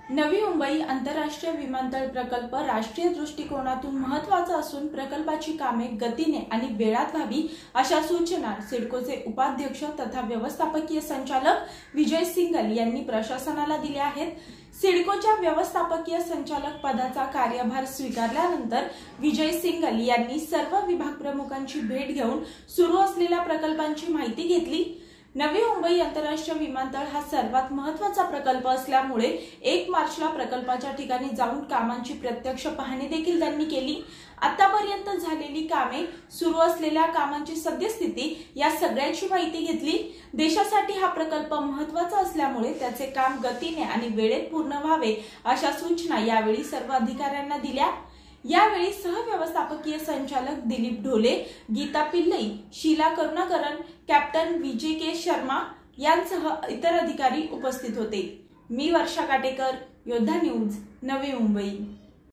नवी मुंबई आंतरराष्ट्रीय विमानतळ प्रकल्प राष्ट्रीय दृष्टिकोनातून महत्त्वाचा असून प्रकल्पाची कामे गतीने आणि वेळात व्हावी अशा सूचना सिडकोचे उपाध्यक्ष तथा व्यवस्थापकीय संचालक विजय सिंगल यांनी प्रशासनाला दिल्या आहेत। सिडकोच्या व्यवस्थापकीय संचालक पदाचा कार्यभार स्वीकारल्यानंतर विजय सिंगल यांनी सर्व विभाग प्रमुखांची भेट घेऊन सुरू असलेल्या प्रकल्पांची माहिती घेतली। नवी मुंबई आंतरराष्ट्रीय विमानतळ हा सर्वात महत्त्वाचा प्रकल्प असल्यामुळे 1 मार्चला प्रकल्पाच्या ठिकाणी जाऊन कामांची प्रत्यक्ष पाहणी देखील त्यांनी केली। आतापर्यंत झालेली कामे, सुरू असलेल्या कामांची सद्यस्थिती या सगळ्याची माहिती घेतली। देशासाठी हा प्रकल्प महत्त्वाचा असल्यामुळे त्याचे काम गतीने आणि वेळेत पूर्ण व्हावे अशा सूचना यावेळी सर्व अधिकाऱ्यांना दिल्या। यावेळी सहव्यवस्थापकीय संचालक दिलीप ढोले, गीता पिल्लई, शीला करुणाकरन, कॅप्टन विजय के शर्मा यांसह इतर अधिकारी उपस्थित होते। मी वर्षा काटेकर, योद्धा न्यूज, नवी मुंबई।